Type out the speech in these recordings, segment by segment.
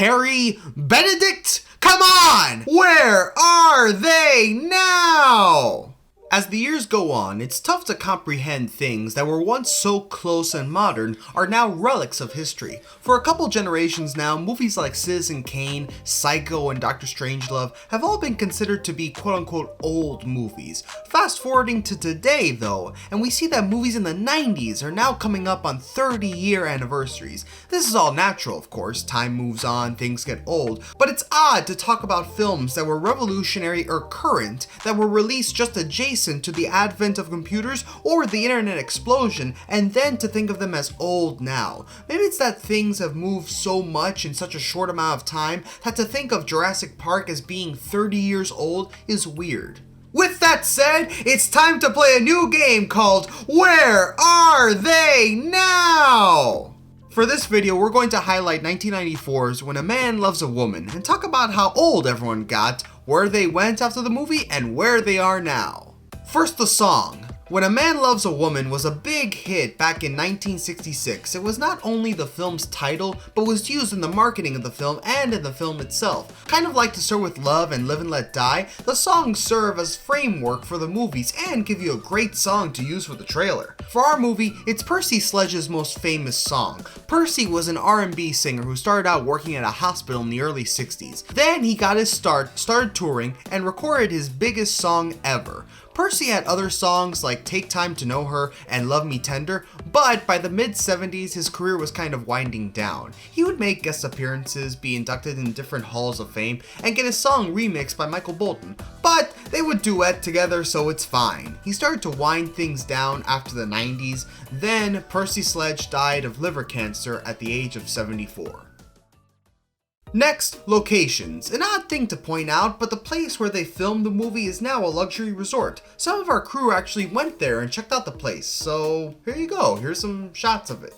Harry? Benedict? Come on! Where are they now? As the years go on, it's tough to comprehend things that were once so close and modern are now relics of history. For a couple generations now, movies like Citizen Kane, Psycho, and Doctor Strangelove have all been considered to be quote-unquote old movies. Fast forwarding to today though, and we see that movies in the 90s are now coming up on 30-year anniversaries. This is all natural, of course, time moves on, things get old, but it's odd to talk about films that were revolutionary or current that were released just adjacent to the advent of computers or the internet explosion, and then to think of them as old now. Maybe it's that things have moved so much in such a short amount of time that to think of Jurassic Park as being 30 years old is weird. With that said, it's time to play a new game called Where Are They Now? For this video, we're going to highlight 1994's When a Man Loves a Woman and talk about how old everyone got, where they went after the movie, and where they are now. First, the song. When a Man Loves a Woman was a big hit back in 1966. It was not only the film's title, but was used in the marketing of the film and in the film itself. Kind of like To Start With Love and Live and Let Die, the songs serve as framework for the movies and give you a great song to use for the trailer. For our movie, it's Percy Sledge's most famous song. Percy was an R&B singer who started out working at a hospital in the early 60s. Then he got his start, started touring, and recorded his biggest song ever. Percy had other songs like Take Time to Know Her and Love Me Tender, but by the mid-70s his career was kind of winding down. He would make guest appearances, be inducted in different halls of fame, and get his song remixed by Michael Bolton, but they would duet together, so it's fine. He started to wind things down after the 90s, then Percy Sledge died of liver cancer at the age of 74. Next, locations. An odd thing to point out, but the place where they filmed the movie is now a luxury resort. Some of our crew actually went there and checked out the place, so here you go, here's some shots of it.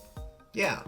Yeah.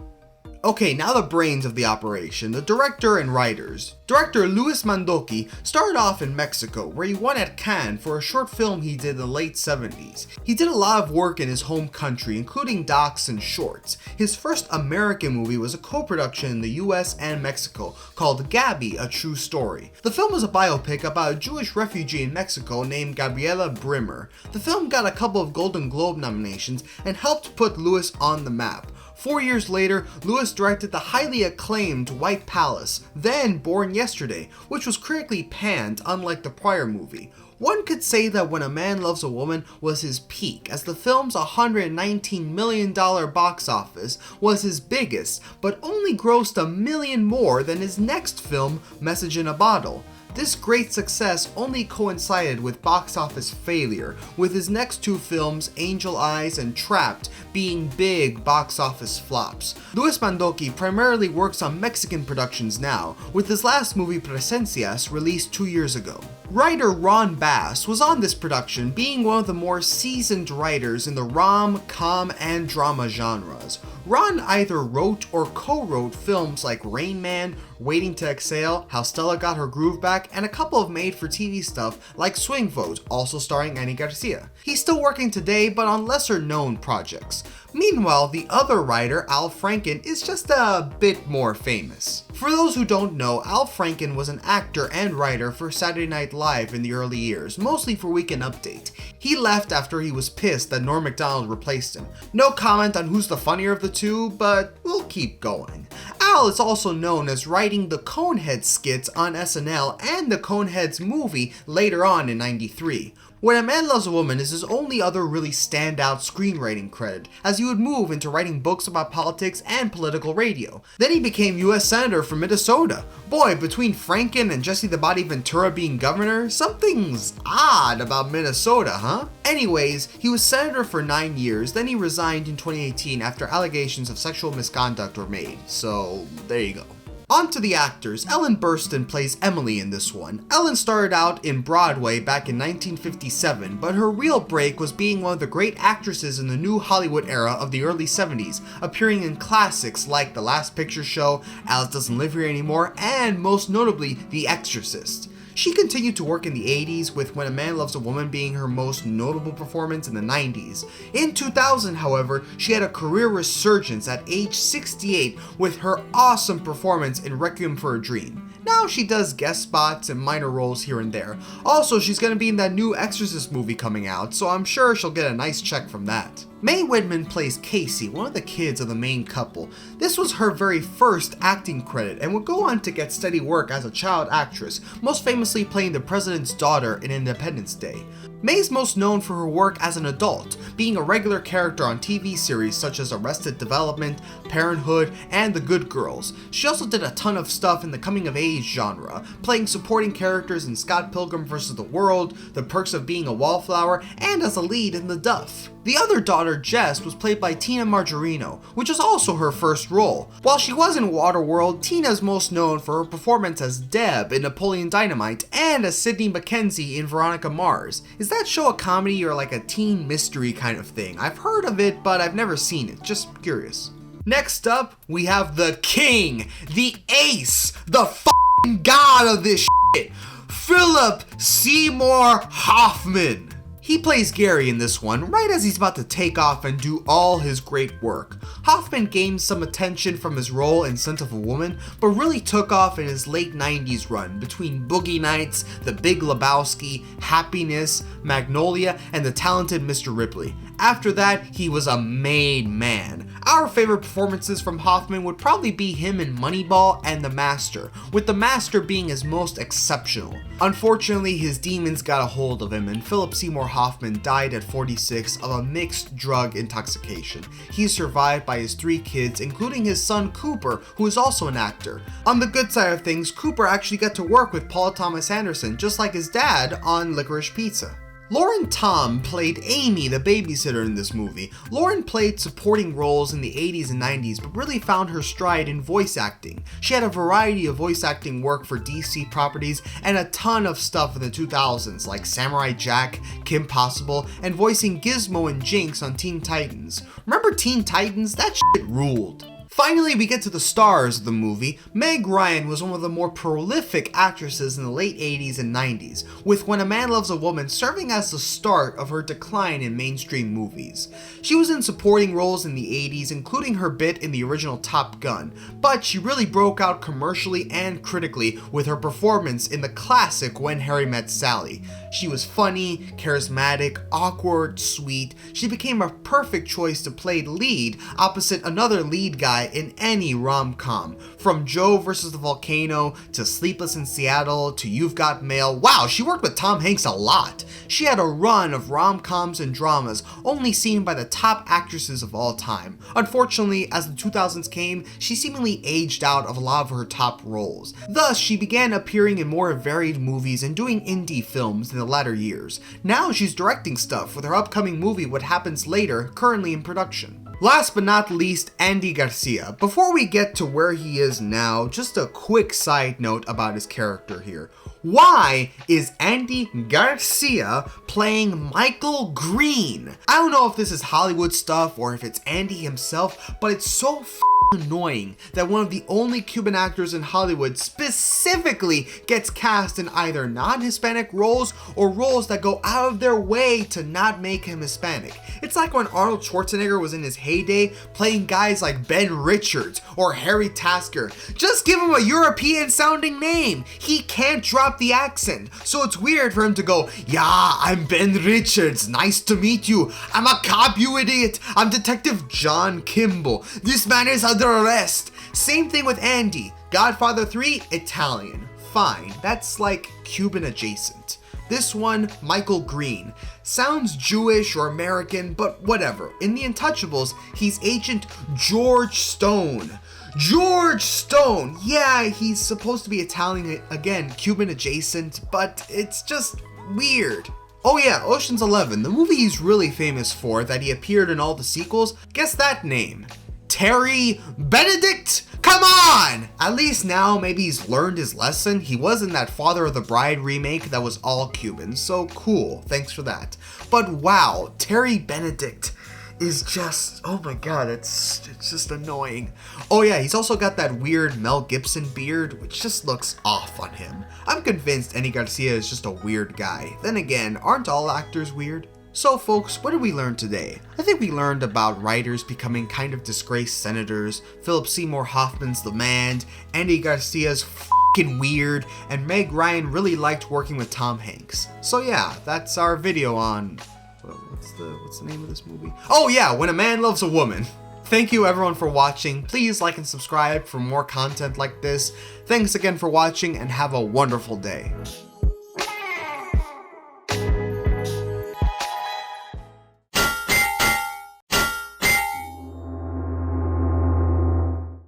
Okay, now the brains of the operation, the director and writers. Director Luis Mandoki started off in Mexico, where he won at Cannes for a short film he did in the late 70s. He did a lot of work in his home country, including docs and shorts. His first American movie was a co-production in the US and Mexico called Gabby, A True Story. The film was a biopic about a Jewish refugee in Mexico named Gabriela Brimmer. The film got a couple of Golden Globe nominations and helped put Luis on the map. 4 years later, Luis directed the highly acclaimed White Palace, then Born Yesterday, which was critically panned unlike the prior movie. One could say that When a Man Loves a Woman was his peak, as the film's $119 million box office was his biggest, but only grossed $1 million more than his next film, Message in a Bottle. This great success only coincided with box office failure, with his next two films, Angel Eyes and Trapped, being big box office flops. Luis Mandoki primarily works on Mexican productions now, with his last movie Presencias released 2 years ago. Writer Ron Bass was on this production, being one of the more seasoned writers in the rom, com, and drama genres. Ron either wrote or co-wrote films like Rain Man, Waiting to Exhale, How Stella Got Her Groove Back, and a couple of made-for-TV stuff like Swing Vote, also starring Annie Garcia. He's still working today, but on lesser-known projects. Meanwhile, the other writer, Al Franken, is just a bit more famous. For those who don't know, Al Franken was an actor and writer for Saturday Night Live in the early years, mostly for Weekend Update. He left after he was pissed that Norm Macdonald replaced him. No comment on who's the funnier of the two, but we'll keep going. Al is also known as writing the Coneheads skits on SNL and the Coneheads movie later on in '93. When a Man Loves a Woman is his only other really standout screenwriting credit, as he would move into writing books about politics and political radio. Then he became US Senator from Minnesota. Boy, between Franken and Jesse the Body Ventura being governor, something's odd about Minnesota, huh? Anyways, he was senator for 9 years, then he resigned in 2018 after allegations of sexual misconduct were made, so there you go. On to the actors. Ellen Burstyn plays Emily in this one. Ellen started out in Broadway back in 1957, but her real break was being one of the great actresses in the new Hollywood era of the early 70s, appearing in classics like The Last Picture Show, Alice Doesn't Live Here Anymore, and most notably, The Exorcist. She continued to work in the 80s, with When a Man Loves a Woman being her most notable performance in the 90s. In 2000, however, she had a career resurgence at age 68 with her awesome performance in Requiem for a Dream. Now she does guest spots and minor roles here and there. Also, she's gonna be in that new Exorcist movie coming out, so I'm sure she'll get a nice check from that. Mae Whitman plays Casey, one of the kids of the main couple. This was her very first acting credit and would go on to get steady work as a child actress, most famously playing the president's daughter in Independence Day. Mae's most known for her work as an adult, being a regular character on TV series such as Arrested Development, Parenthood, and The Good Girls. She also did a ton of stuff in the coming-of-age genre, playing supporting characters in Scott Pilgrim vs. the World, The Perks of Being a Wallflower, and as a lead in The Duff. The other daughter, Jess, was played by Tina Margarino, which was also her first role. While she was in Waterworld, Tina is most known for her performance as Deb in Napoleon Dynamite and as Sydney Mackenzie in Veronica Mars. Is that show a comedy or like a teen mystery kind of thing? I've heard of it, but I've never seen it, just curious. Next up, we have the king, the ace, the f***ing god of this shit, Philip Seymour Hoffman. He plays Gary in this one, right as he's about to take off and do all his great work. Hoffman gained some attention from his role in Scent of a Woman, but really took off in his late 90s run between Boogie Nights, The Big Lebowski, Happiness, Magnolia, and The Talented Mr. Ripley. After that, he was a made man. Our favorite performances from Hoffman would probably be him in Moneyball and The Master, with The Master being his most exceptional. Unfortunately, his demons got a hold of him, and Philip Seymour Hoffman died at 46 of a mixed drug intoxication. He is survived by his 3 kids, including his son Cooper, who is also an actor. On the good side of things, Cooper actually got to work with Paul Thomas Anderson, just like his dad on Licorice Pizza. Lauren Tom played Amy, the babysitter in this movie. Lauren played supporting roles in the 80s and 90s, but really found her stride in voice acting. She had a variety of voice acting work for DC properties and a ton of stuff in the 2000s, like Samurai Jack, Kim Possible, and voicing Gizmo and Jinx on Teen Titans. Remember Teen Titans? That shit ruled. Finally, we get to the stars of the movie. Meg Ryan was one of the more prolific actresses in the late 80s and 90s, with When a Man Loves a Woman serving as the start of her decline in mainstream movies. She was in supporting roles in the 80s, including her bit in the original Top Gun, but she really broke out commercially and critically with her performance in the classic When Harry Met Sally. She was funny, charismatic, awkward, sweet. She became a perfect choice to play lead opposite another lead guy in any rom-com. From Joe vs. the Volcano, to Sleepless in Seattle, to You've Got Mail. Wow, she worked with Tom Hanks a lot. She had a run of rom-coms and dramas only seen by the top actresses of all time. Unfortunately, as the 2000s came, she seemingly aged out of a lot of her top roles. Thus, she began appearing in more varied movies and doing indie films in the latter years. Now she's directing stuff with her upcoming movie What Happens Later, currently in production. Last but not least, Andy Garcia. Before we get to where he is now, just a quick side note about his character here. Why is Andy Garcia playing Michael Green? I don't know if this is Hollywood stuff or if it's Andy himself, but it's so annoying that one of the only Cuban actors in Hollywood specifically gets cast in either non-Hispanic roles or roles that go out of their way to not make him Hispanic. It's like when Arnold Schwarzenegger was in his heyday playing guys like Ben Richards or Harry Tasker. Just give him a European sounding name. He can't drop the accent. So it's weird for him to go, "Yeah, I'm Ben Richards. Nice to meet you. I'm a cop, you idiot. I'm Detective John Kimball. This man is under arrest." Same thing with Andy. Godfather 3, Italian. Fine, that's like Cuban adjacent. This one, Michael Green. Sounds Jewish or American, but whatever. In The Untouchables, he's Agent George Stone. George Stone! Yeah, he's supposed to be Italian, again, Cuban adjacent, but it's just weird. Oh yeah, Ocean's 11, the movie he's really famous for, that he appeared in all the sequels. Guess that name. Terry Benedict? Come on! At least now maybe he's learned his lesson. He was in that Father of the Bride remake that was all Cuban, so cool, thanks for that. But wow, Terry Benedict. is just, oh my god, it's just annoying. Oh yeah, he's also got that weird Mel Gibson beard, which just looks off on him. I'm convinced Andy Garcia is just a weird guy. Then again, aren't all actors weird? So folks, what did we learn today? I think we learned about writers becoming kind of disgraced senators, Philip Seymour Hoffman's The Man, Andy Garcia's f***ing weird, and Meg Ryan really liked working with Tom Hanks. So yeah, that's our video on, what's the name of this movie? Oh yeah, When a Man Loves a Woman. Thank you everyone for watching. Please like and subscribe for more content like this. Thanks again for watching and have a wonderful day.